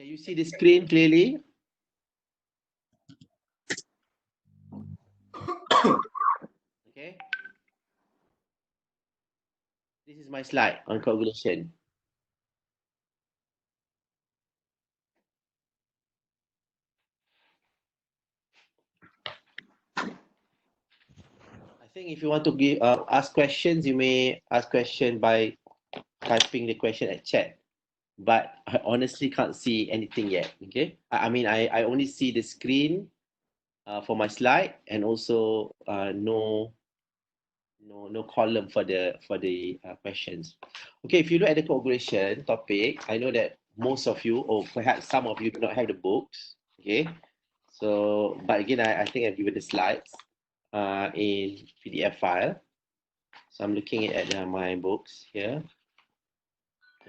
Can you see the screen clearly? Okay. This is my slide on coagulation. I think if you want to give ask questions, you may ask question by typing the question at chat. But I honestly can't see anything yet. Okay. I mean, I only see the screen for my slide, and also no column for the questions. Okay, if you look at the coagulation topic, I know that most of you, or perhaps some of you, do not have the books. Okay, so but again, I think I've given the slides in PDF file. So I'm looking at my books here.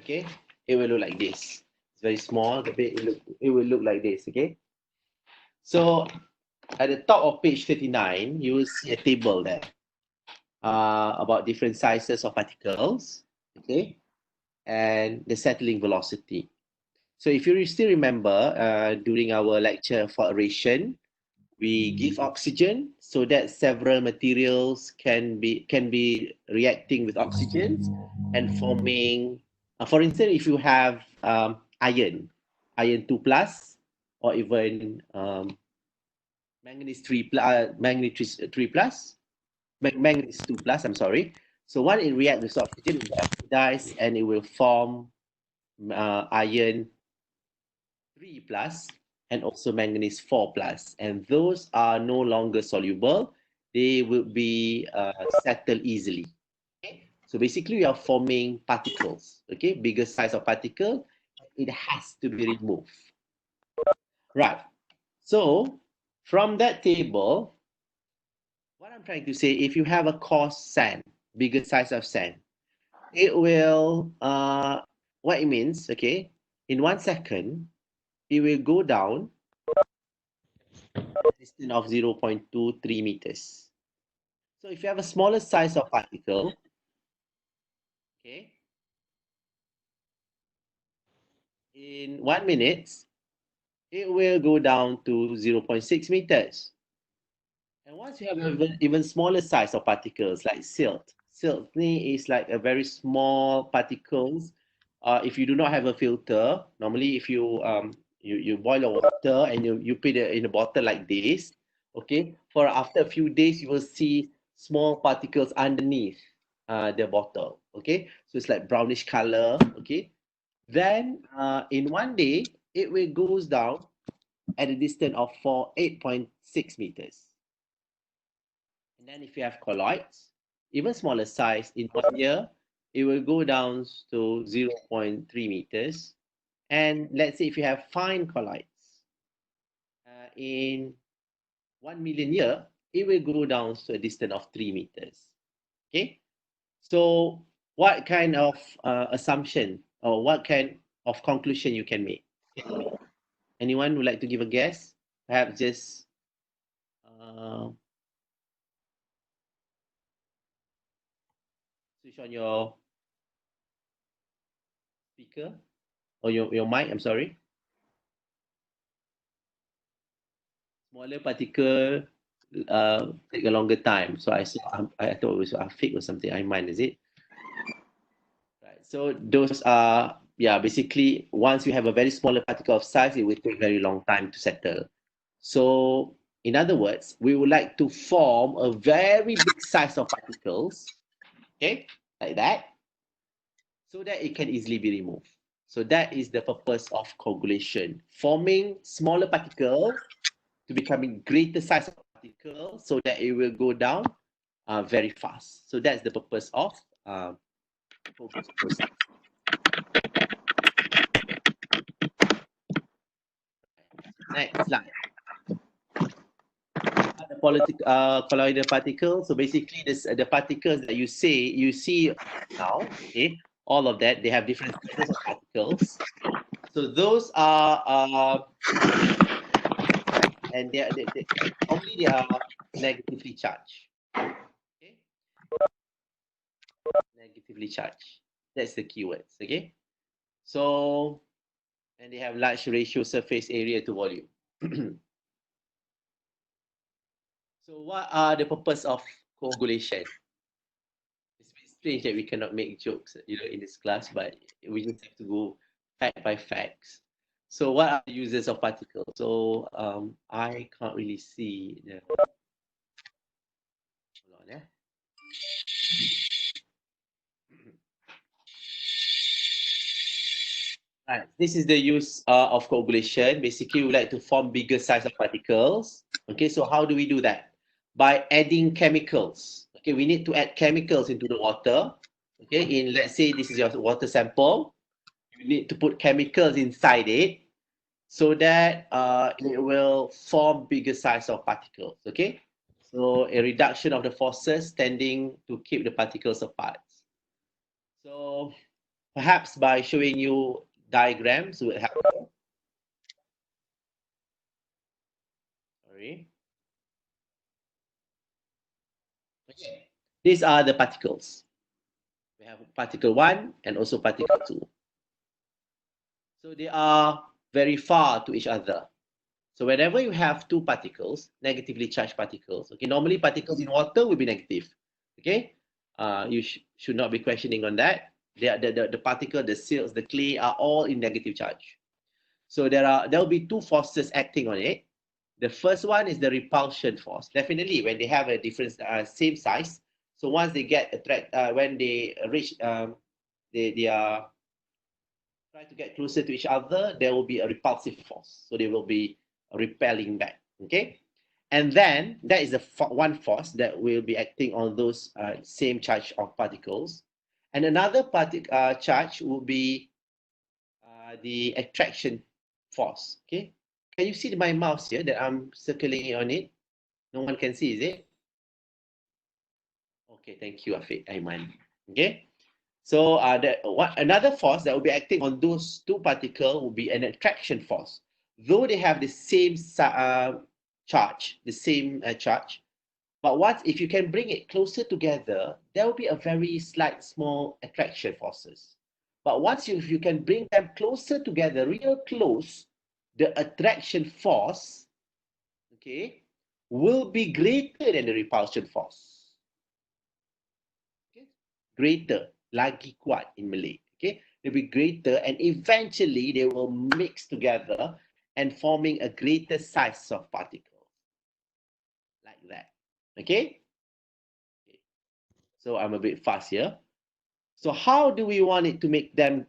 Okay, it will look like this. It's very small, but it will look like this. Okay, so at the top of page 39, you will see a table there about different sizes of particles, okay, and the settling velocity. So if you still remember, during our lecture for aeration, we give oxygen so that several materials can be reacting with oxygen and forming. For instance, if you have iron 2 plus, or even manganese 3 plus, manganese 2 plus, I'm sorry. So when it reacts with oxygen, it will oxidize and it will form iron 3 plus and also manganese 4 plus. And those are no longer soluble. They will be settled easily. Okay? So basically, we are forming particles. Okay, bigger size of particle. It has to be removed. Right. So from that table, what I'm trying to say, if you have a coarse sand, bigger size of sand, it will, what it means, okay, in 1 second, it will go down a distance of 0.23 meters. So if you have a smaller size of particle, okay, in 1 minute, it will go down to 0.6 meters. And once you have even smaller size of particles like silt is like a very small particles. If you do not have a filter, normally if you you boil your water and you put it in a bottle like this, okay, for after a few days you will see small particles underneath the bottle, okay, so it's like brownish color, okay. Then in 1 day it will goes down at a distance of 8.6 meters. And then if you have colloids, even smaller size, in 1 year, it will go down to 0.3 meters. And let's say if you have fine colloids, in 1 million year, it will go down to a distance of 3 meters. Okay. So what kind of assumption or what kind of conclusion you can make? Anyone would like to give a guess? Perhaps just switch on your speaker or your mic, I'm sorry. Smaller particle take a longer time. So I thought it was fake or something. I mind, is it? Right. So those are, yeah, basically once you have a very smaller particle of size, it will take very long time to settle. So in other words, we would like to form a very big size of particles, okay, like that, so that it can easily be removed. So that is the purpose of coagulation, forming smaller particles to becoming greater size of particle so that it will go down very fast. So that's the purpose of coagulation. Next slide. The colloidal particles. So basically, the particles that you see now, okay, all of that, they have different sizes of particles. So those are and they are negatively charged. Okay, negatively charged. That's the keywords. Okay, so and they have large ratio surface area to volume. So what are the purpose of coagulation? It's a bit strange that we cannot make jokes, in this class, but we just have to go fact by facts. So what are the uses of particles? So I can't really see the. Hold on, Right. This is the use of coagulation. Basically, we like to form bigger size of particles. Okay, so how do we do that? By adding chemicals. Okay, we need to add chemicals into the water. Okay, let's say this is your water sample. You need to put chemicals inside it so that it will form bigger size of particles. Okay, so a reduction of the forces tending to keep the particles apart. So perhaps by showing you diagrams would help. Sorry. Okay. These are the particles. We have particle 1 and also particle 2. So they are very far to each other. So whenever you have two particles, negatively charged particles, okay, normally particles in water will be negative. Okay, you should not be questioning on that. The particle, the silts, the clay are all in negative charge. So there will be two forces acting on it. The first one is the repulsion force. Definitely, when they have a different same size, so once they get when they reach, they are try to get closer to each other, there will be a repulsive force. So they will be repelling back. Okay, and then that is the one force that will be acting on those same charge of particles, and another charge will be the attraction force. Okay, can you see my mouse here that I'm circling on it? No one can see, is it? Okay, thank you, Afiq Aiman. Okay, so another force that will be acting on those two particles will be an attraction force. Though they have the same charge, but what if you can bring it closer together, there will be a very slight, small attraction forces. But if you can bring them closer together, real close, the attraction force, okay, will be greater than the repulsion force. Okay? Greater, lagi kuat in Malay. Okay, they'll be greater, and eventually they will mix together and forming a greater size of particles, like that. Okay. So I'm a bit fast here. So how do we want it to make them,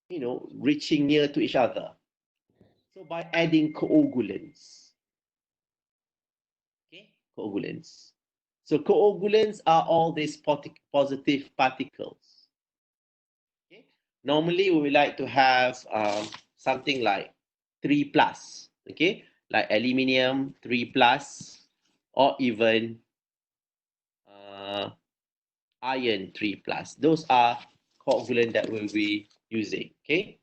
reaching near to each other? So by adding coagulants. Okay, coagulants. So coagulants are all these positive particles. Okay. Normally we would like to have something like 3 plus. Okay, like aluminium 3 plus, or even iron 3 plus. Those are coagulant that we'll be using. Okay.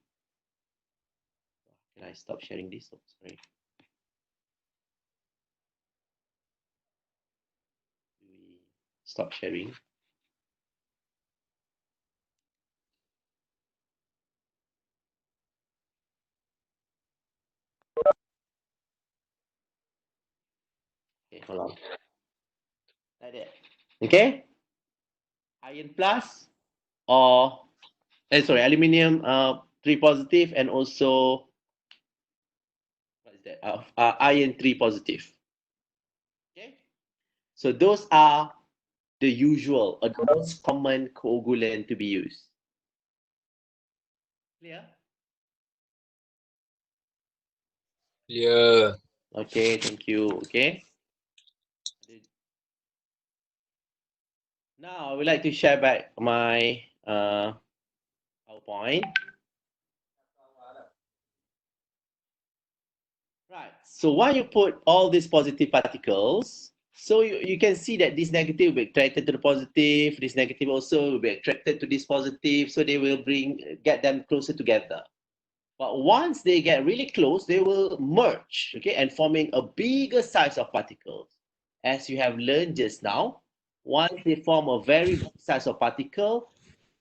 Can I stop sharing this? Oh, sorry. We stop sharing. Okay, hold on. Like that. Okay. Iron plus, or aluminium 3 positive, and also what is that? Iron 3 positive. Okay. So those are the usual or the most common coagulant to be used. Clear? Yeah. Okay, thank you. Okay. Now I would like to share back my PowerPoint. Right. So while you put all these positive particles, so you can see that this negative will be attracted to the positive, this negative also will be attracted to this positive, so they will get them closer together. But once they get really close, they will merge, okay, and forming a bigger size of particles. As you have learned just now, once they form a very big size of particle,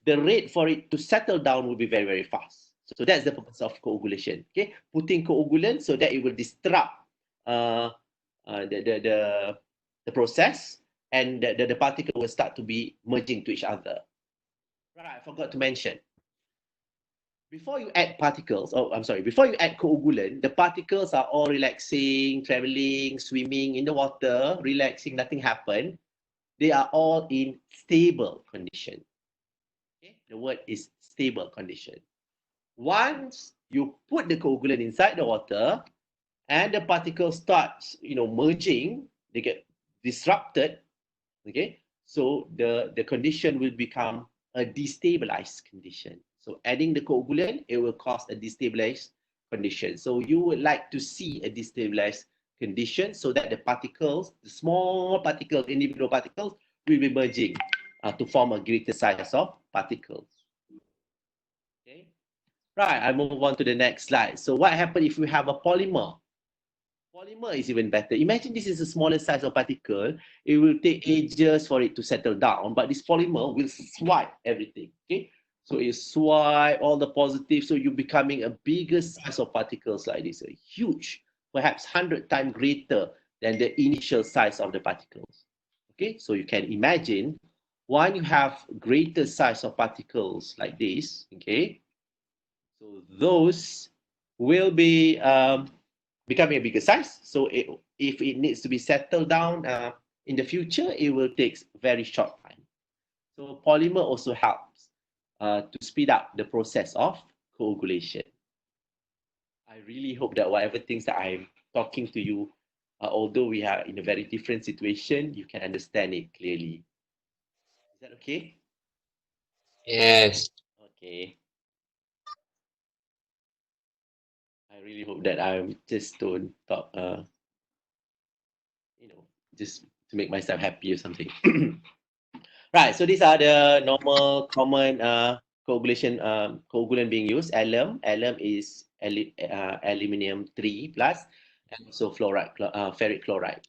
the rate for it to settle down will be very, very fast. So that's the purpose of coagulation. Okay, putting coagulant so that it will disrupt uh, the process, and the particle will start to be merging to each other. Right, I forgot to mention. Before you add particles, before you add coagulant, the particles are all relaxing, traveling, swimming in the water, relaxing, nothing happened. They are all in stable condition. Okay? The word is stable condition. Once you put the coagulant inside the water and the particles starts, merging, they get disrupted. Okay, so the condition will become a destabilized condition. So adding the coagulant, it will cause a destabilized condition. So you would like to see a destabilized condition so that the particles, the small particles, individual particles, will be merging to form a greater size of particles. Okay, right, I move on to the next slide. So what happens if we have a polymer? Polymer is even better. Imagine this is a smaller size of particle. It will take ages for it to settle down, but this polymer will swipe everything. Okay, so it swipe all the positives, so you're becoming a bigger size of particles like this, a huge, perhaps 100 times greater than the initial size of the particles. Okay, so you can imagine when you have greater size of particles like this. Okay, so those will be becoming a bigger size. So if it needs to be settled down in the future, it will take very short time. So polymer also helps to speed up the process of coagulation. I really hope that whatever things that I'm talking to you, although we are in a very different situation, you can understand it clearly. Is that okay? Yes. Okay. I really hope that I just don't talk, just to make myself happy or something. Right, so these are the normal common coagulation coagulant being used. Alum is aluminium 3 plus, and also ferric chloride.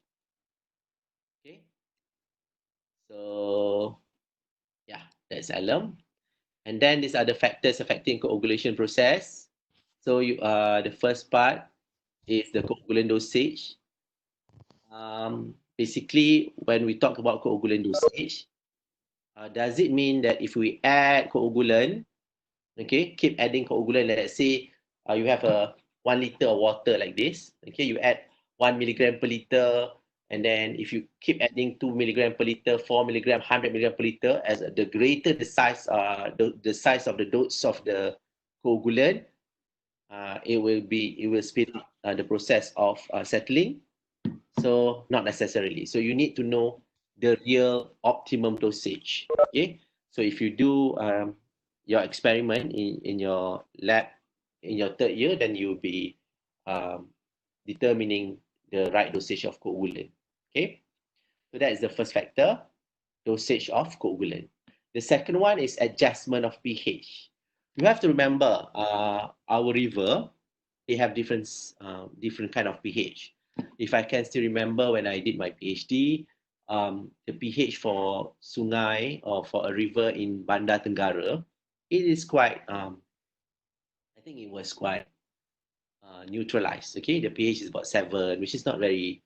Okay, so yeah, that's alum. And then these are the factors affecting coagulation process. So the first part is the coagulant dosage. Basically, when we talk about coagulant dosage, does it mean that if we add coagulant, okay, keep adding coagulant, let's say you have a 1 liter of water like this, okay, you add 1 milligram per liter, and then if you keep adding 2 milligram per liter, 4 milligram, 100 milligram per liter, as the greater the size, the size of the dose of the coagulant, it will speed up the process of settling. So not necessarily. So you need to know the real optimum dosage. Okay. So if you do your experiment in your lab in your third year, then you'll be um, determining the right dosage of coagulant. Okay. So that is the first factor, dosage of coagulant. The second one is adjustment of pH. You have to remember our river, they have different kind of pH. If I can still remember when I did my PhD, the pH for sungai or for a river in Bandar Tenggara, it is quite, I think it was quite neutralized. Okay, the pH is about 7, which is not very,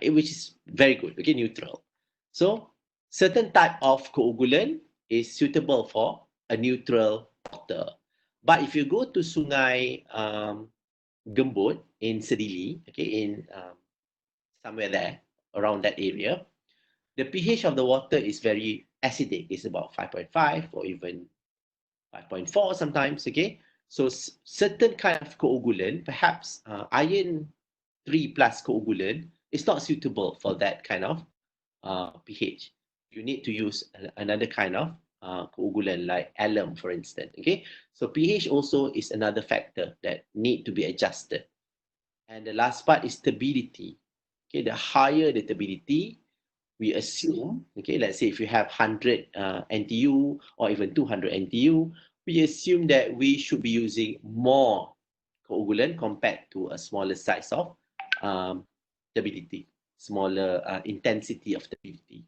which is very good. Okay, neutral. So certain type of coagulant is suitable for a neutral water. But if you go to Sungai Gembut in Sedili, okay, in somewhere there around that area, the pH of the water is very acidic. It's about 5.5 or even 5.4 sometimes. Okay, so certain kind of coagulant, perhaps iron 3 plus coagulant, is not suitable for that kind of pH. You need to use another kind of coagulant like alum, for instance. Okay, so pH also is another factor that need to be adjusted. And the last part is stability. Okay, the higher the stability, we assume, okay, let's say if you have 100 NTU or even 200 NTU, we assume that we should be using more coagulant compared to a smaller size of stability, smaller intensity of stability.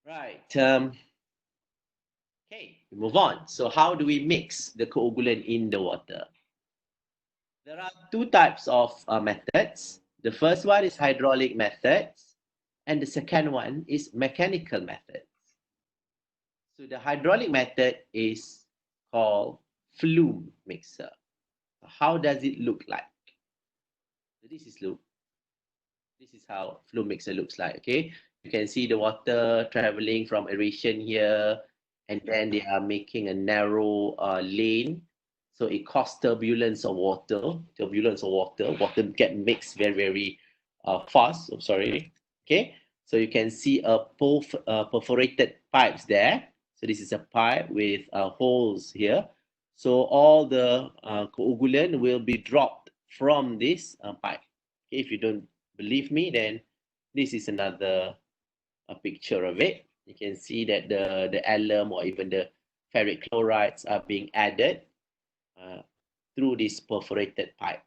Right. Okay, we move on. So how do we mix the coagulant in the water? There are two types of methods. The first one is hydraulic methods, and the second one is mechanical methods. So the hydraulic method is called flume mixer. How does it look like? So this is how flume mixer looks like. Okay, you can see the water traveling from aeration here, and then they are making a narrow lane. So it causes turbulence of water. Water get mixed very, very fast. I'm sorry. Okay, so you can see a perforated pipes there. So this is a pipe with holes here. So all the coagulant will be dropped from this pipe. Okay, if you don't believe me, then this is another picture of it. You can see that the alum or even the ferric chlorides are being added through this perforated pipe.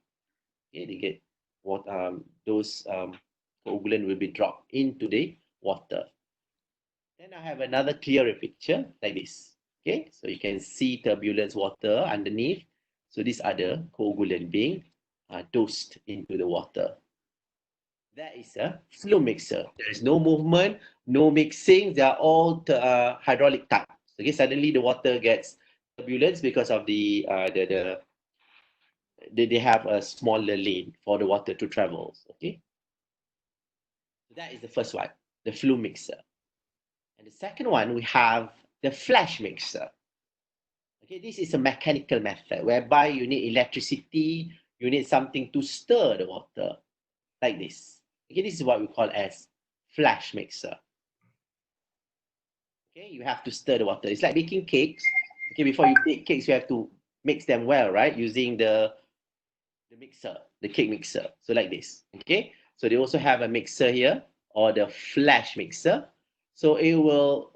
Okay, they get what those coagulant will be dropped into the water. Then I have another clearer picture like this. Okay, so you can see turbulence water underneath. So these are the coagulant being dosed into the water. That is a flume mixer. There is no movement, no mixing. They are all hydraulic types. Okay, suddenly the water gets turbulence because of they have a smaller lane for the water to travel. Okay, so that is the first one, the flume mixer. And the second one, we have the flash mixer. Okay, this is a mechanical method whereby you need electricity, you need something to stir the water like this. Okay, this is what we call as flash mixer. Okay, you have to stir the water. It's like baking cakes. Okay, before you bake cakes, you have to mix them well, right? Using the mixer, the cake mixer. So like this. Okay, so they also have a mixer here or the flash mixer. So it will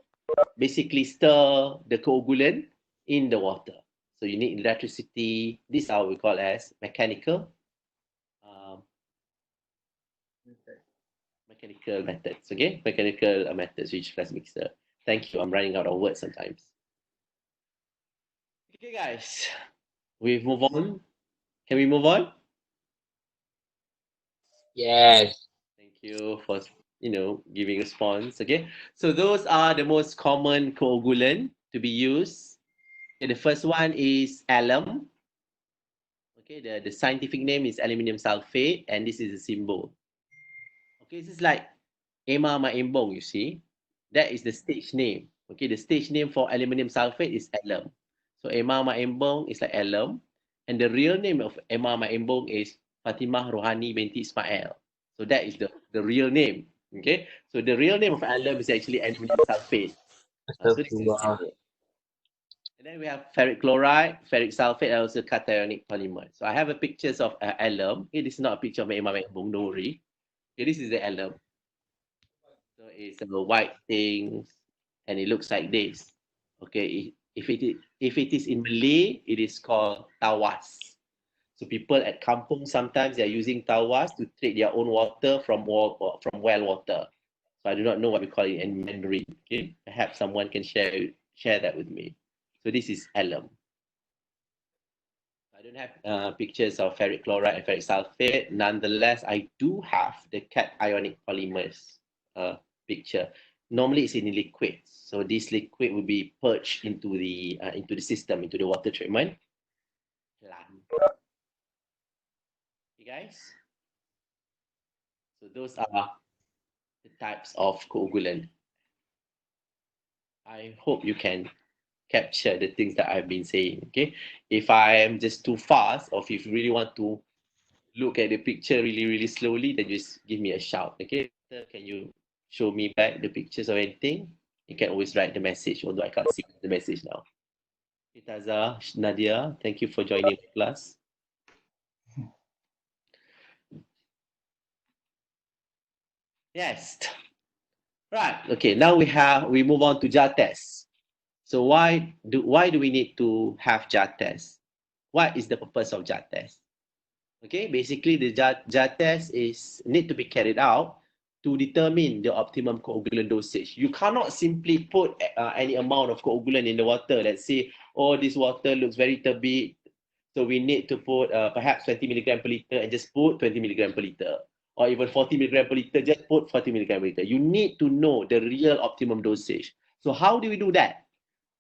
basically stir the coagulant in the water. So you need electricity. This is how we call as mechanical methods. Okay, mechanical methods which flash mixer. Thank you. I'm running out of words sometimes. Okay, guys, we move on. Can we move on? Yes. Thank you for giving response. Okay, so those are the most common coagulant to be used. Okay, the first one is alum. Okay, the scientific name is aluminium sulfate, and this is a symbol. Okay, this is like Ema Maimbong, you see. That is the stage name. Okay, the stage name for aluminium sulfate is alum. So Ema Maimbong is like alum. And the real name of Ema Maimbong is Fatimah Rohani binti Ismail. So that is the real name. Okay, so the real name of alum is actually aluminium sulfate. So this is the symbol. And then we have ferric chloride, ferric sulfate, and also cationic polymer. So I have a pictures of alum. Okay, this is not a picture of Ema Maimbong, don't worry. Okay, this is the alum. So it's a white thing, and it looks like this. Okay, if it is in Malay, it is called tawas. So people at kampung sometimes they are using tawas to take their own water from well water. So I do not know what we call it in Mandarin. Okay, perhaps someone can share that with me. So this is alum. I don't have pictures of ferric chloride and ferric sulfate. Nonetheless, I do have the cationic polymers picture. Normally, it's in liquid. So this liquid will be purged into the system, into the water treatment plant. Okay, guys. So those are the types of coagulant. I hope you can capture the things that I've been saying. Okay, if I am just too fast, or if you really want to look at the picture really, really slowly, then just give me a shout. Okay, can you show me back the pictures or anything? You can always write the message, although I can't see the message now. Itaza, Nadia, thank you for joining the class. Yes. Right. Okay. Now we move on to jar test. So why do we need to have jar test? What is the purpose of jar test? Okay. Basically, the jar test is need to be carried out to determine the optimum coagulant dosage. You cannot simply put any amount of coagulant in the water. Let's say, oh, this water looks very turbid, so we need to put perhaps 20 milligram per liter and just put 20 milligram per liter. Or even 40 milligram per liter, just put 40 milligram per liter. You need to know the real optimum dosage. So how do we do that?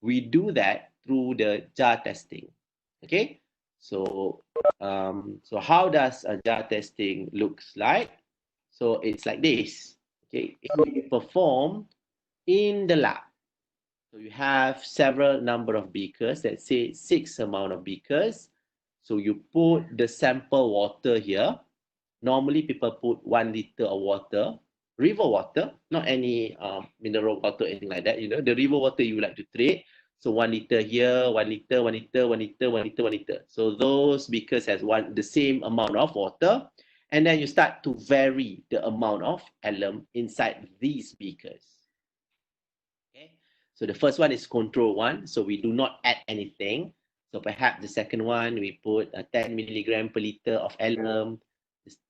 We do that through the jar testing. Okay, so so how does a jar testing looks like? So it's like this. Okay, it will be performed in the lab. So you have several number of beakers. Let's say 6 amount of beakers. So you put the sample water here. Normally people put 1 liter of water, river water, not any mineral water, anything like that. You know, the river water you like to treat. So 1 liter here, 1 liter, 1 liter, 1 liter, 1 liter, 1 liter. So those beakers has the same amount of water. And then you start to vary the amount of alum inside these beakers. Okay. So the first one is control one. So we do not add anything. So perhaps the second one, we put 10 milligram per liter of alum.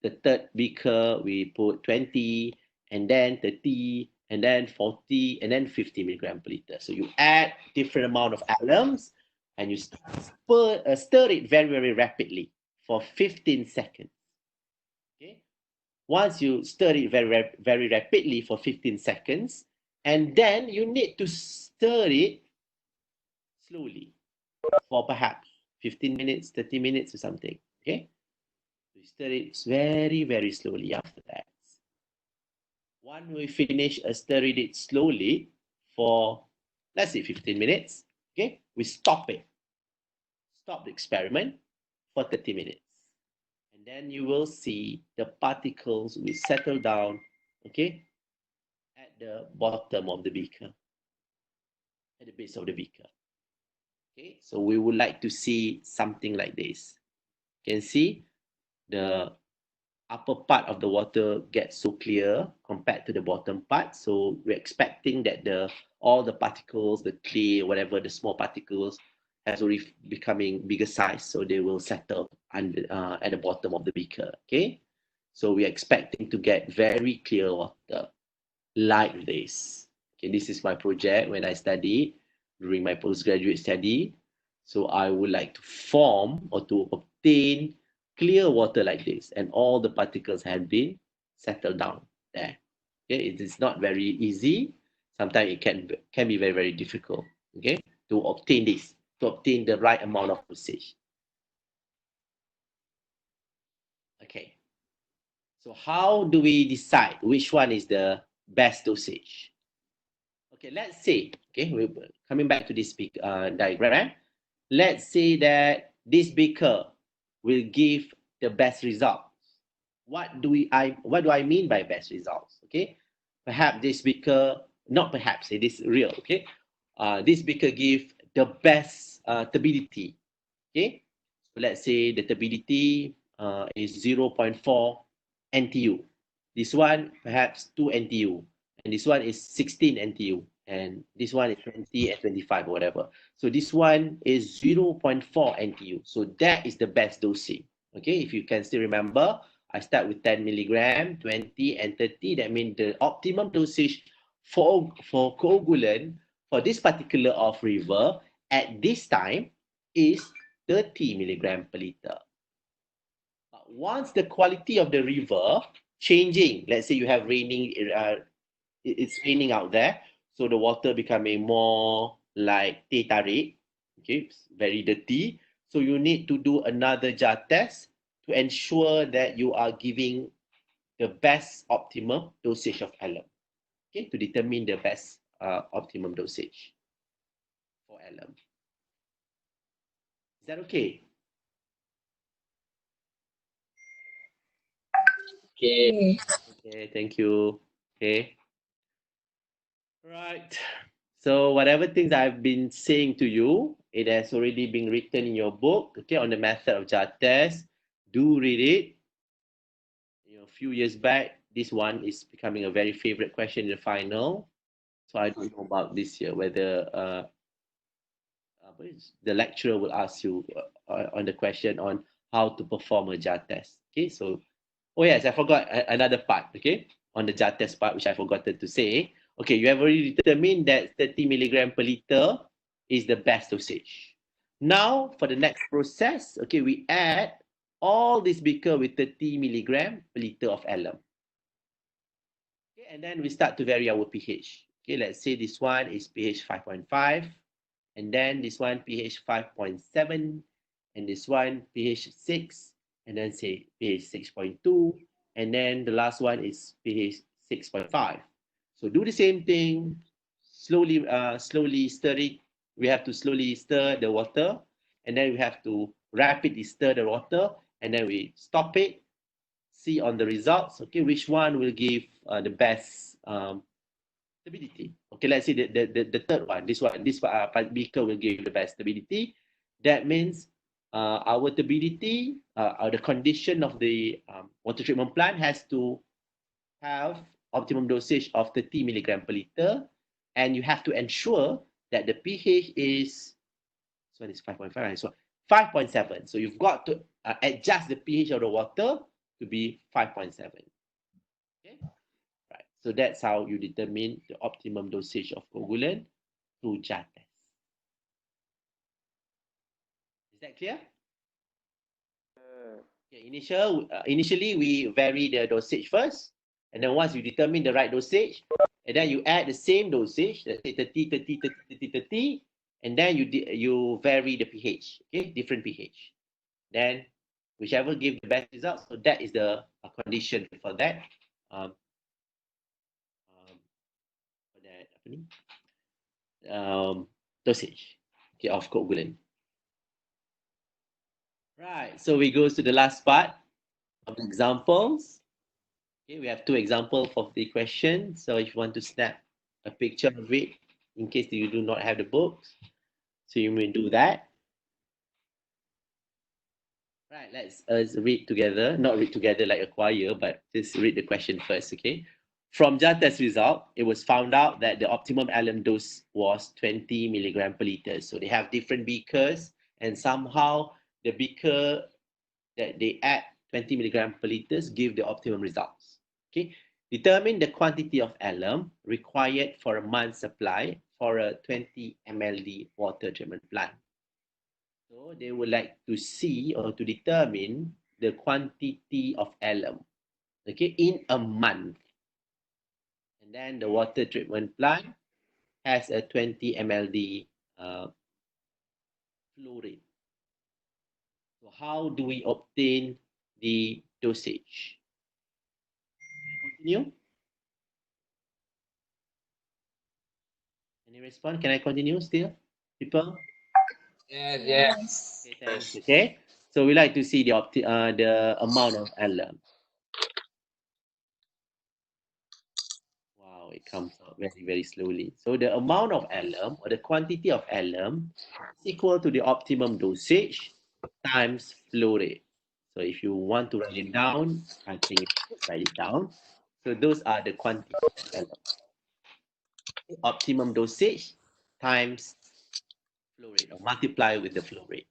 The third beaker, we put 20, and then 30, and then 40, and then 50 milligram per liter. So you add different amount of alums, and you stir it very, very rapidly for 15 seconds. Okay. Once you stir it very, very rapidly for 15 seconds, and then you need to stir it slowly for perhaps 15 minutes, 30 minutes or something. Okay. You stir it very, very slowly after that. Once we finish stirring it slowly for, let's say, 15 minutes, okay, we stop it. Stop the experiment for 30 minutes. And then you will see the particles will settle down, okay, at the bottom of the beaker, at the base of the beaker. Okay, so we would like to see something like this. You can see the upper part of the water gets so clear compared to the bottom part. So we're expecting that all the particles, the clay, whatever, the small particles, has already becoming bigger size, so they will settle under at the bottom of the beaker. Okay, so we're expecting to get very clear water like this. Okay, this is my project when I studied during my postgraduate study. So I would like to form or to obtain clear water like this, and all the particles have been settled down there. Okay, it is not very easy. Sometimes it can be very, very difficult. Okay, to obtain this, to obtain the right amount of dosage. Okay, so how do we decide which one is the best dosage? Okay, let's say, okay, we're coming back to this big diagram. Let's say that this beaker will give the best results. What do I mean by best results? Okay, perhaps this beaker, not perhaps, it is real. Okay, this beaker give the best turbidity. Okay, so let's say the turbidity is 0.4 NTU. This one perhaps 2 NTU, and this one is 16 NTU, and this one is 20 and 25 or whatever. So this one is 0.4 NTU. So that is the best dosing. Okay, if you can still remember, I start with 10 milligram, 20 and 30. That means the optimum dosage for coagulant for this particular off river at this time is 30 milligram per liter. But once the quality of the river changing, let's say you have raining, it's raining out there, so the water becoming more like teh tarik, okay, it's very dirty. So you need to do another jar test to ensure that you are giving the best optimum dosage of alum, okay, to determine the best optimum dosage for alum. Is that okay? Okay. Okay, thank you. Okay. Right. So whatever things I've been saying to you, it has already been written in your book, okay, on the method of jar test. Do read it. You know, a few years back, this one is becoming a very favorite question in the final. So I don't know about this year, whether the lecturer will ask you on the question on how to perform a jar test. Okay, so, oh yes, I forgot another part, okay? on the jar test part, which I forgot to say. Okay, you have already determined that 30 milligram per liter is the best dosage. Now, for the next process, okay, we add all this beaker with 30 milligram per liter of alum. Okay, and then we start to vary our pH. Okay, let's say this one is pH 5.5, and then this one pH 5.7, and this one pH 6, and then say pH 6.2, and then the last one is pH 6.5. So do the same thing, slowly stir it. We have to slowly stir the water, and then we have to rapidly stir the water, and then we stop it, see on the results, okay, which one will give the best stability. Okay, let's say the third one, this beaker will give the best stability. That means our turbidity, or the condition of the water treatment plant has to have optimum dosage of 30 milligram per liter, and you have to ensure that the pH is, this one is 5.5, so 5.7. So you've got to adjust the pH of the water to be 5.7. Okay, right. So that's how you determine the optimum dosage of coagulant through jar test. Is that clear? Okay, initially we vary the dosage first, and then once you determine the right dosage, and then you add the same dosage, let's say 30, 30, 30, 30, 30, and then you vary the pH, okay, different pH. Then whichever gives the best results, so that is the condition for that. Dosage, okay, of coagulant. Right, so we go to the last part of examples. Okay, we have two examples of the question. So if you want to snap a picture of it, in case you do not have the books, so you may do that. Right, let's read together. Not read together like a choir, but just read the question first, okay? From jar test result, it was found out that the optimum alum dose was 20 milligram per liter. So they have different beakers, and somehow the beaker that they add 20 milligram per liters give the optimum results. Okay, determine the quantity of alum required for a month's supply for a 20 ml water treatment plant. So they would like to see or to determine the quantity of alum, okay, in a month. And then the water treatment plant has a 20 ml flow rate. So how do we obtain the dosage? Continue. Any response? Can I continue still, people? Yes, yes. Okay, thanks. Okay, so we like to see the amount of alum. Wow, it comes out very, very slowly. So the amount of alum or the quantity of alum is equal to the optimum dosage times flow rate. So if you want to write it down, I think you should write it down. So those are the quantity of alum. Optimum dosage times flow rate, or multiply with the flow rate.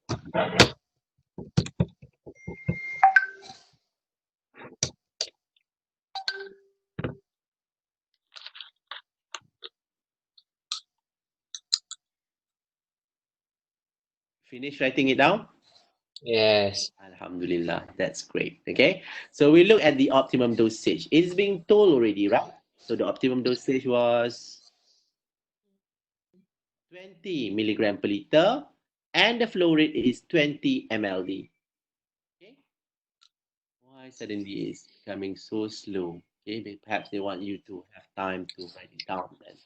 Finish writing it down? Yes. Alhamdulillah, that's great. Okay, so we look at the optimum dosage. It's being told already, right? So the optimum dosage was 20 milligram per liter, and the flow rate is 20 ml. Okay, why suddenly it's becoming so slow? Okay, perhaps they want you to have time to write it down then.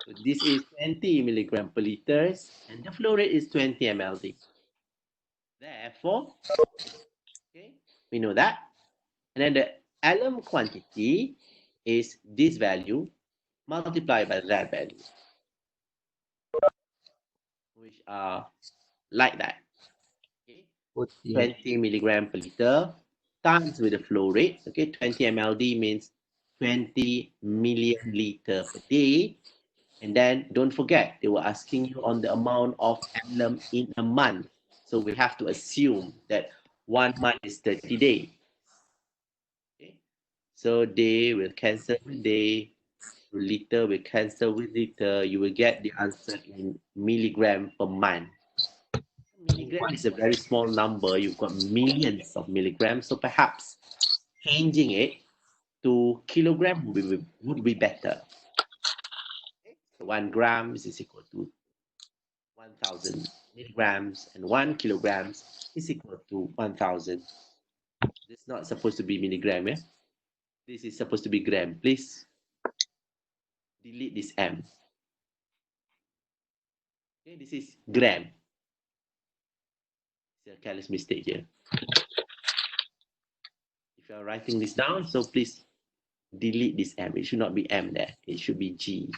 So this is 20 milligram per liters, and the flow rate is 20 ml. Therefore, okay, we know that. And then the alum quantity is this value multiplied by that value, which are like that. Okay, 20 milligram per liter times with the flow rate. Okay, 20 mld means 20 million liter per day. And then don't forget, they were asking you on the amount of alum in a month. So we have to assume that 1 month is 30 days. Okay. So day will cancel with day, liter will cancel with liter. You will get the answer in milligram per month. Milligram is a very small number. You've got millions of milligrams. So perhaps changing it to kilogram would be better. So 1 gram is equal to 1,000 milligrams, and 1 kilograms is equal to 1,000. This is not supposed to be milligram, yeah? This is supposed to be gram. Please delete this M. Okay, this is gram. It's a careless mistake here. If you are writing this down, so please delete this M. It should not be M there. It should be G.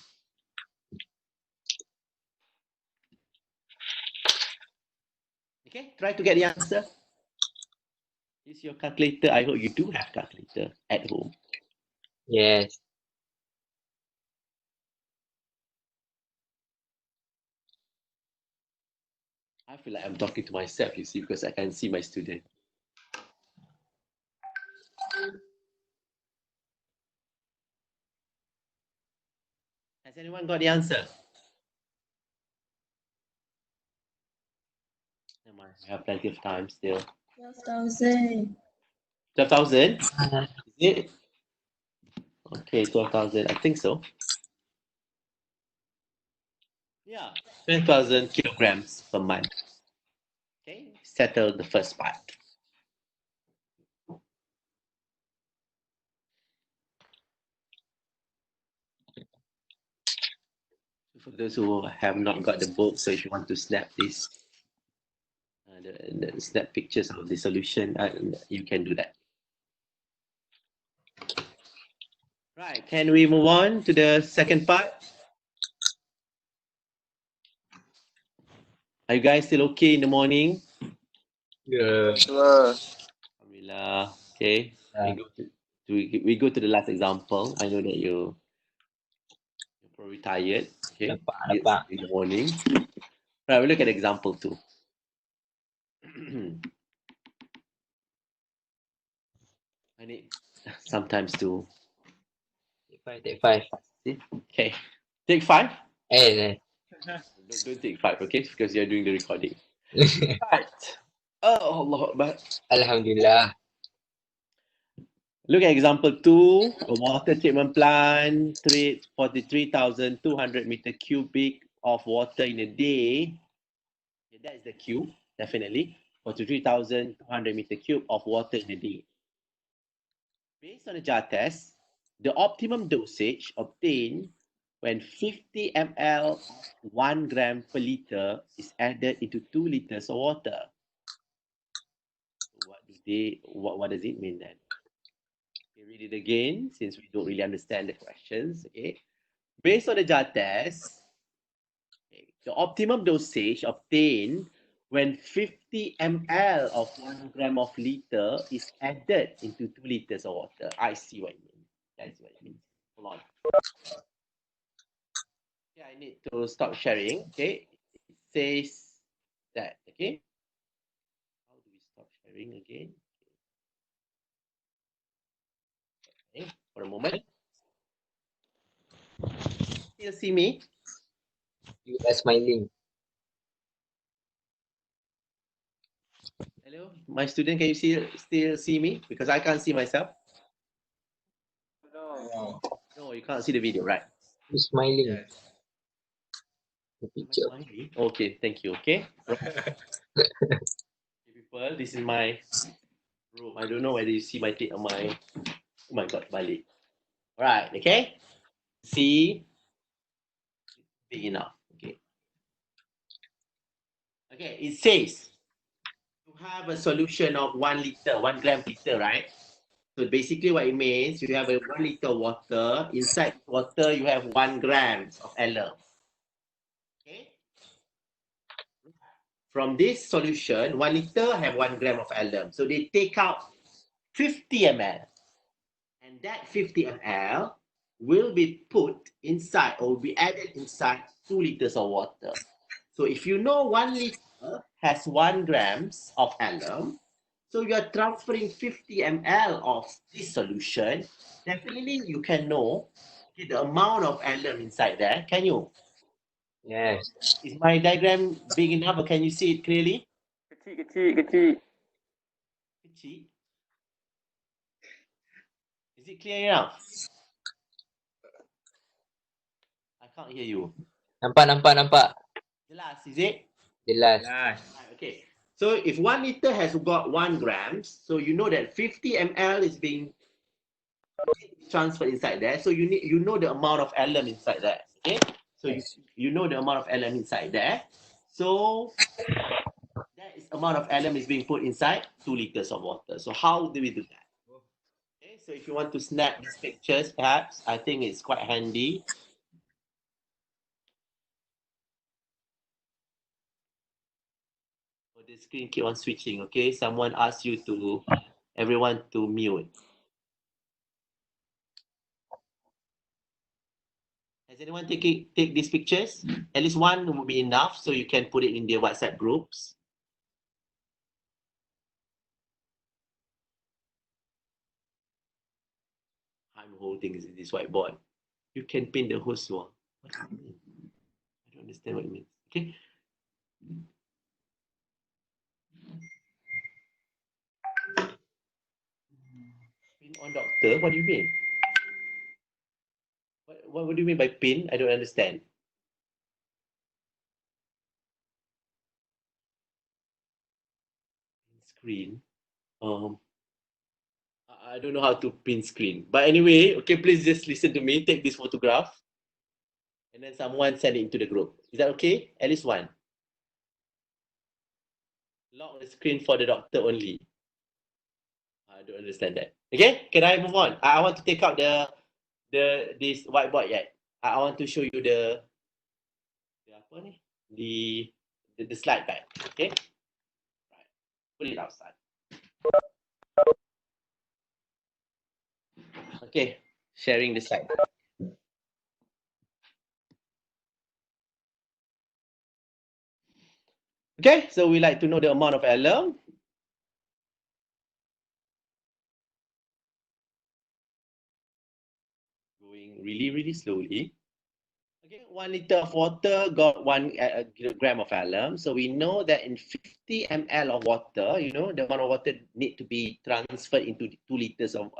Okay, try to get the answer. Use your calculator. I hope you do have calculator at home. Yes. I feel like I'm talking to myself, you see, because I can see my student. Has anyone got the answer? Never mind, I have plenty of time still. 12,000. 12,000? Is it? Okay, 12,000. I think so. Yeah, 12,000 kilograms per month. Okay, settle the first part. For those who have not got the book, so if you want to snap this, the snap pictures of the solution, you can do that. Right, can we move on to the second part? Are you guys still okay in the morning? Yeah. Alhamdulillah. Okay. Yeah. We go to the last example. I know that you're probably tired. Okay. Nampak. In the morning. Right, we look at example 2. I need sometimes to Take five. see. Okay. Take 5. Eh. Don't take 5, okay? Because you're doing the recording. Right. Oh, Allah Akbar. Alhamdulillah. Look at example 2. A water treatment plant treats 43,200 meter cubic of water in a day. Okay, that is the cube, definitely. 43,200 meter cube of water in a day. Based on the jar test, the optimum dosage obtained when 50 ml of 1 gram per liter is added into 2 liters of water. What does it mean then? Okay, read it again since we don't really understand the questions. Okay. Based on the jar test, okay, the optimum dosage obtained when 50 ml of 1 gram of liter is added into 2 liters of water. I see what you mean. That's what it means. Hold on. Okay, I need to stop sharing. Okay. It says that. Okay. How do we stop sharing again? Okay, for a moment. Still see me? You are smiling. Hello, my student, can you still see me? Because I can't see myself. No, you can't see the video, right? You smiling. The Am I picture. smiling? Okay, thank you. Okay. People, this is my room. I don't know whether you see my thing on my. Oh my God, balik. All right. Okay. See, big enough. Okay. Okay. It says you have a solution of 1 liter, 1 gram liter, right? So basically, what it means, you have a 1 liter water. Inside water, you have 1 gram of alum. Okay. From this solution, 1 liter have 1 gram of alum. So they take out 50 ml. And that 50 ml will be put inside or will be added inside 2 liters of water. So if you know 1 liter has 1 grams of alum, So you are transferring 50 ml of this solution. Definitely you can know the amount of alum inside there. Can you? Yes. Is my diagram big enough or can you see it clearly? Kecil. Kecil. Is it clear enough? I can't hear you. Nampak. Jelas, is it? Jelas. Right, okay. So if 1 liter has got 1 gram, so you know that 50 ml is being transferred inside there. So you know the amount of alum inside there. Okay. So you know the amount of alum inside there. So that is amount of alum is being put inside 2 liters of water. So how do we do that? Okay, so if you want to snap these pictures, perhaps I think it's quite handy. So the screen keep on switching. Okay, someone asked you to everyone to mute. Has anyone take these pictures? At least one will be enough, so you can put it in their WhatsApp groups. I'm holding this whiteboard. You can pin the host wall. What does it mean? I don't understand what it means. Okay. Pin on doctor. What do you mean? What do you mean by pin? I don't understand. Screen. I don't know how to pin screen. But anyway, okay, please just listen to me. Take this photograph. And then someone send it into the group. Is that okay? At least one. Lock the screen for the doctor only. I don't understand that. Okay, can I move on? I want to take out this whiteboard yet. I want to show you the apa ni? The slide back. Okay, right. Put it outside. Okay, sharing the slide. Okay, so we like to know the amount of alum. Going really slowly. Okay, 1 liter of water got 1 kilogram of alum. So we know that in 50 ml of water, you know, the amount of water need to be transferred into 2 liters of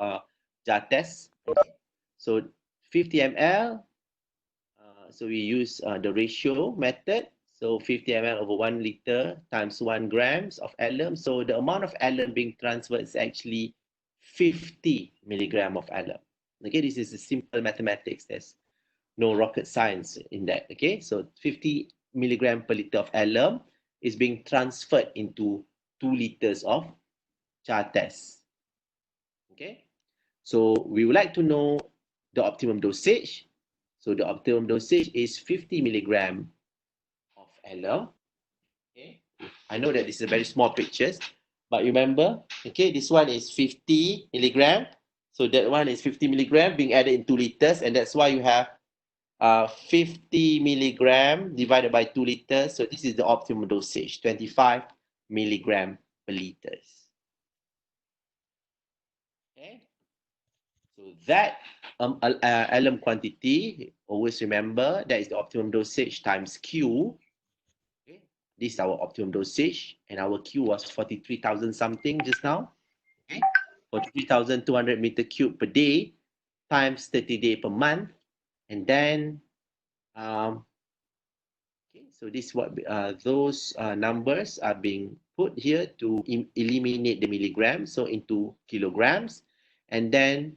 jar test. Okay. So 50 ml, so we use the ratio method. So 50 ml over 1 liter times 1 grams of alum. So the amount of alum being transferred is actually 50 milligram of alum. Okay, this is a simple mathematics. There's no rocket science in that. Okay, so 50 milligram per liter of alum is being transferred into 2 liters of jar test. Okay, so we would like to know the optimum dosage. So the optimum dosage is 50 milligram of alum. Okay, I know that this is a very small pictures, but remember, okay, this one is 50 milligram. So that one is 50 milligram being added in 2 liters, and that's why you have 50 milligram divided by 2 liters. So this is the optimum dosage, 25 milligram per liters. Okay. So that alum quantity, always remember that is the optimum dosage times Q. Okay. This is our optimum dosage, and our Q was 43,000 something just now. Okay. 43,200 meter cube per day times 30 day per month, and then okay, so this is what those numbers are being put here to eliminate the milligrams, so into kilograms, and then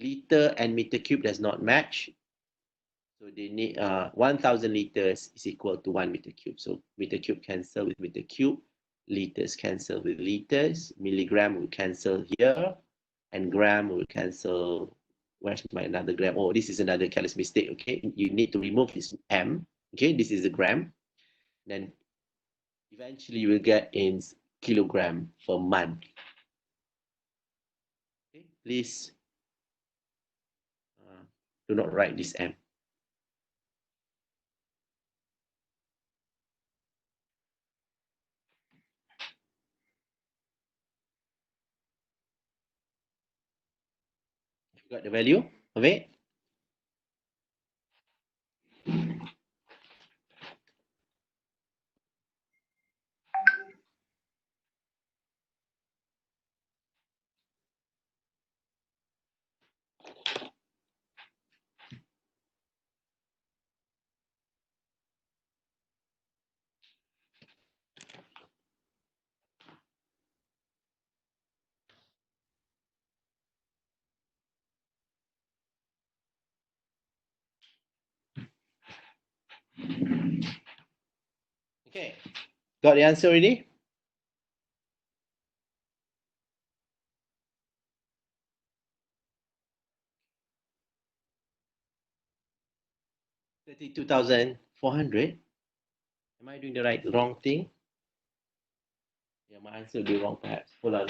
liter and meter cube does not match. So they need 1,000 liters is equal to 1 meter cube. So meter cube cancel with meter cube, liters cancel with liters, milligram will cancel here, and gram will cancel. Where's my another gram? Oh, this is another careless mistake. Okay, you need to remove this m. Okay, this is a gram. Then eventually you will get in kilogram per month. Okay, please do not write this m. Got the value of it? Okay. Got the answer already? $32,400. Am I doing the wrong thing? Yeah, my answer will be wrong perhaps. Hold on.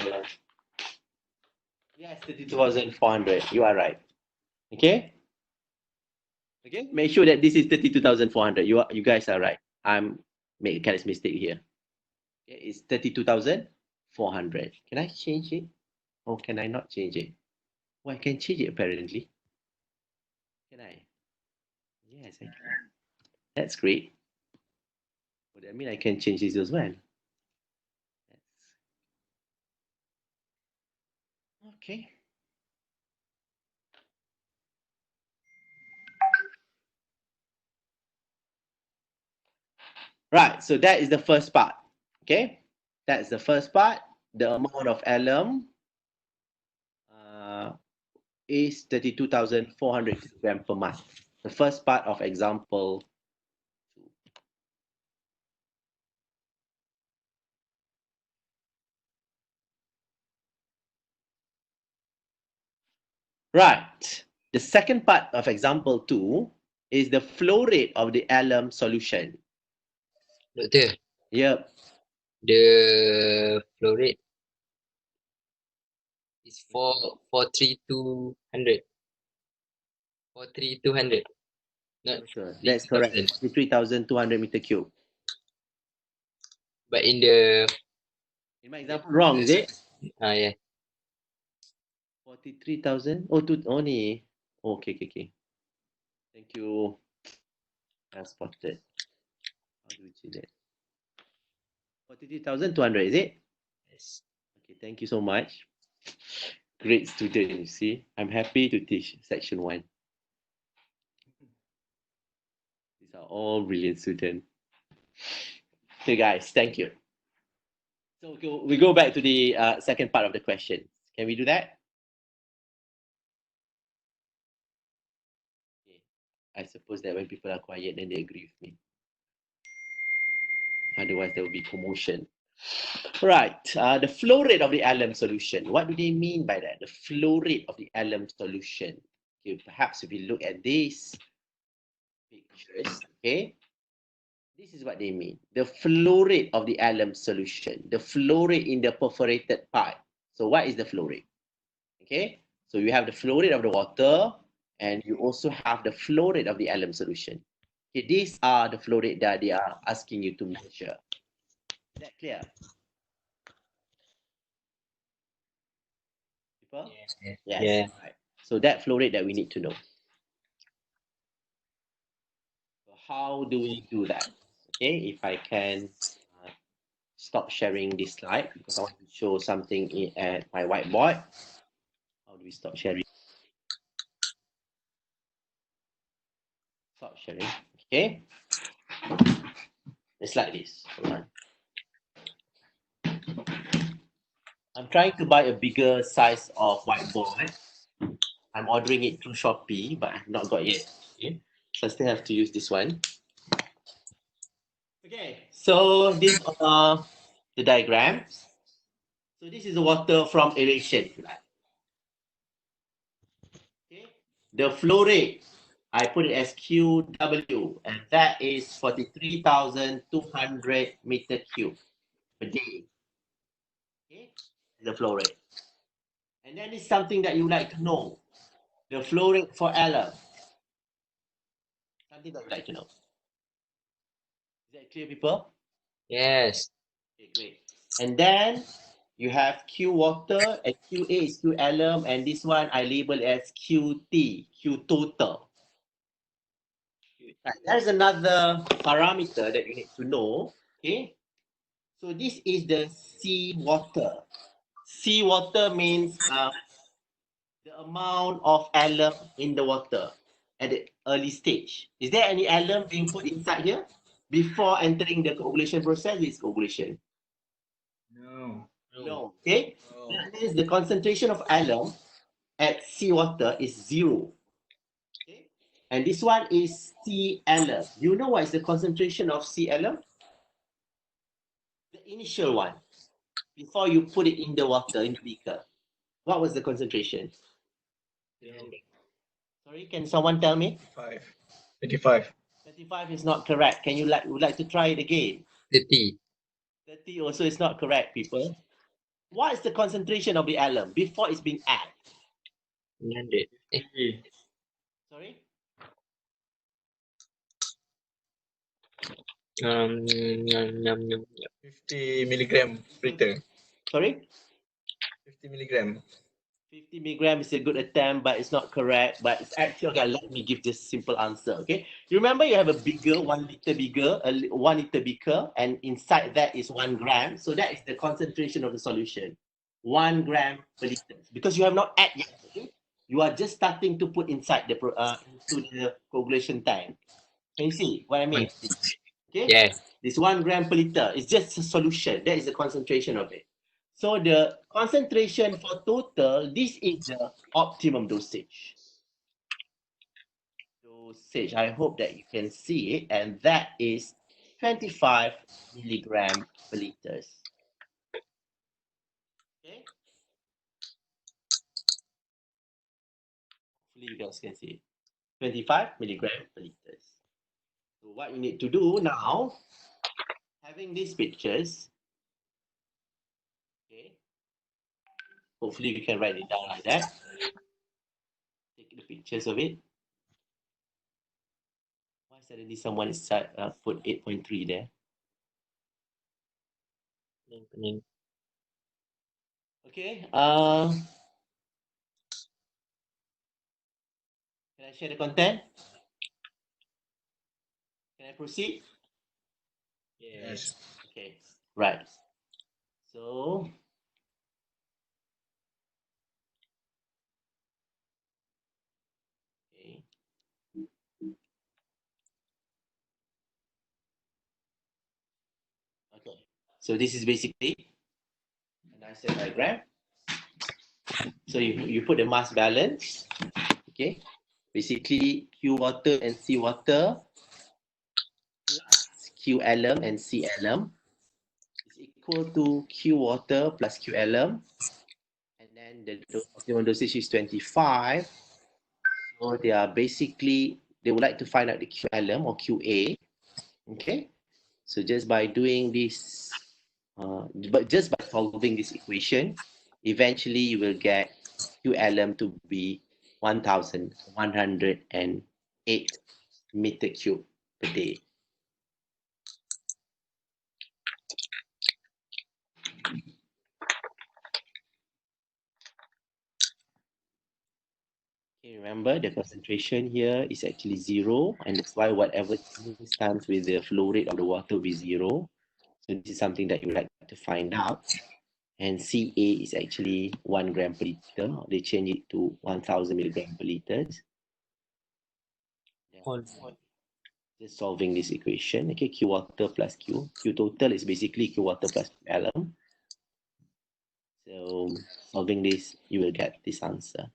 Yes, 32,400. You are right. Okay? Okay? Make sure that this is 32,400. You guys are right. I'm making a careless mistake here. Okay, it's 32,400. Can I change it? Or can I not change it? Oh, I can change it apparently. Can I? Yes, I can. That's great. Well, that means I can change this as well. Okay. Right, so that is the first part. Okay, that's the first part. The amount of alum is 32,400 kilograms per month. The first part of example 2. Right. The second part of example 2 is the flow rate of the alum solution. Doktor, Yep. the flow rate is 43200. 43200. Not Sure. That's correct. 3,000. 3,200 meter cube. But in the In my example, wrong, is it? yeah. 43,000? Oh, only. Okay. Thank you. I spotted. How do we see that? 43,200, is it? Yes. Okay, thank you so much. Great student, you see. I'm happy to teach section 1. These are all brilliant students. Okay, guys, thank you. So we go back to the second part of the question. Can we do that? Okay. I suppose that when people are quiet, then they agree with me. Otherwise, there will be commotion. Right. The flow rate of the alum solution. What do they mean by that? The flow rate of the alum solution. Okay, perhaps if you look at these pictures, okay, this is what they mean. The flow rate of the alum solution. The flow rate in the perforated part. So what is the flow rate? Okay, so you have the flow rate of the water, and you also have the flow rate of the alum solution. Okay, these are the flow rate that they are asking you to measure. Is that clear? People? Yes. Yes. Yeah. Right. So that flow rate that we need to know. So how do we do that? Okay, if I can stop sharing this slide because I want to show something at my whiteboard. How do we stop sharing? Stop sharing. Okay. It's like this. Hold on. I'm trying to buy a bigger size of whiteboard. I'm ordering it through Shopee, but I've not got it yet. Okay. So I still have to use this one. Okay, so these are the diagrams. So this is the water from aeration. Okay. The flow rate, I put it as QW, and that is 43,200 meter cube per day. Okay, the flow rate. And then it's something that you like to know. The flow rate for alum. Something that you like to know. Is that clear, people? Yes. Okay, great. And then You have Q water and QA is Q alum, and this one I label as QT, Q total. Right. There's another parameter that you need to know. Okay. So this is the sea water. Sea water means the amount of alum in the water at the early stage. Is there any alum being put inside here before entering the coagulation process? This coagulation. No. No. Okay. That means the concentration of alum at seawater is 0. Okay. And this one is sea alum. You know what is the concentration of sea alum? The initial one, before you put it in the water, in the beaker. What was the concentration? 300. Sorry, can someone tell me? 25. 35 is not correct. Can you would like to try it again? 30. 30 also is not correct, people. What is the concentration of the alum before it's being added? 100. Sorry? Yum, yum. 50 milligram per liter. Sorry? 50 milligram. 50 milligram is a good attempt, but it's not correct. But it's actually, okay, let me give this simple answer, okay? You remember you have a bigger, 1 liter bigger, a 1 liter beaker, and inside that is 1 gram. So that is the concentration of the solution. 1 gram per liter. Because you have not added yet, okay? You are just starting to put inside the into the coagulation tank. Can you see what I mean? Okay? Yes. This 1 gram per liter is just a solution. That is the concentration of it. So the concentration for total, this is the optimum dosage. I hope that you can see it, and that is 25 milligram per liters. Okay? Hopefully you guys can see it. 25 milligram per liters. So what you need to do now, having these pictures, okay, hopefully you can write it down like that. Take the pictures of it. Why suddenly someone is put 8.3 there? Pening. Okay. Can I share the content? Can I proceed? Yes. Okay. Right. So okay. Okay. So this is basically a nice diagram. So you put the mass balance. Okay. Basically Q water and C water plus Q alum and C alum is equal to Q water plus Q alum. And then the optimum dosage is 25. So they are basically, they would like to find out the Q alum or QA. Okay. So just by doing this, but just by solving this equation, eventually you will get Q alum to be 1,108 meter cube per day. Okay, remember the concentration here is actually 0, and that's why whatever starts with the flow rate of the water will be 0. So this is something that you would like to find out. And CA is actually 1 gram per liter. They change it to 1,000 milligram per liters. Just solving this equation. Okay, Q water plus Q. Q total is basically Q water plus Q alum. So solving this, you will get this answer.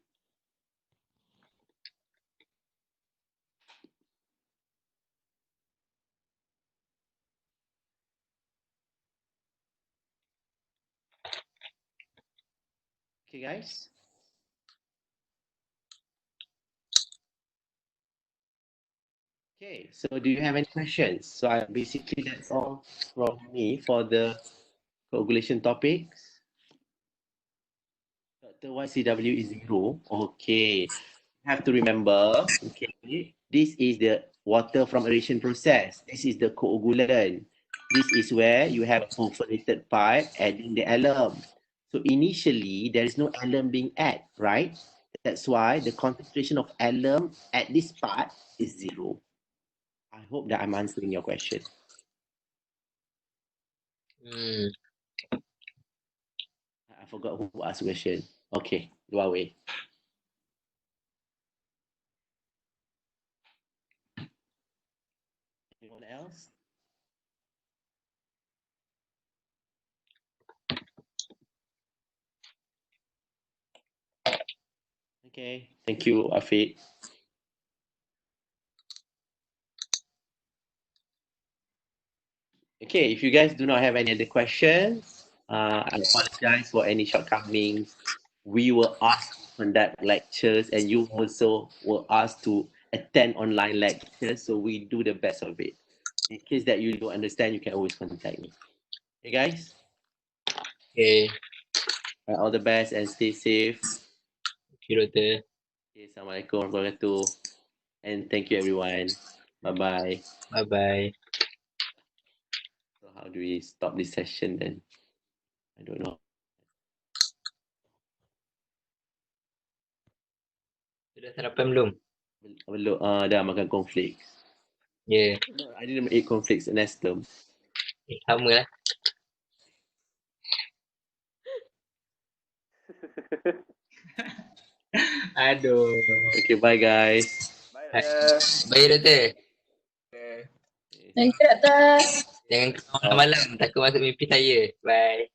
Okay, guys. Okay, so do you have any questions? So basically that's all from me for the coagulation topics. Dr. YCW is 0. Okay. Have to remember, okay, this is the water from aeration process. This is the coagulant. This is where you have a perforated pipe adding the alum. So initially, there is no alum being added, right? That's why the concentration of alum at this part is 0. I hope that I'm answering your question. I forgot who asked the question. Okay, Huawei. Anyone else? Okay, thank you, Afiq. Okay, if you guys do not have any other questions, I apologize for any shortcomings. We were asked to conduct lectures and you also were asked to attend online lectures, so we do the best of it. In case that you don't understand, you can always contact me. Okay, guys? Okay. All the best and stay safe. Thank you, Doktor. Okay, Assalamualaikum warahmatullahi wabarakatuh. And thank you, everyone. Bye-bye. Bye-bye. So how do we stop this session then? I don't know. Sudah sarapan belum? Belum, dah makan cornflakes. Ya. No, I didn't eat cornflakes and Nestum. Sama lah. Aduh. Okay, bye guys. Bye. Bye, Doktor. Thank you, Doktor. Jangan keluar malam-malam. Takut masuk mimpi saya. Bye.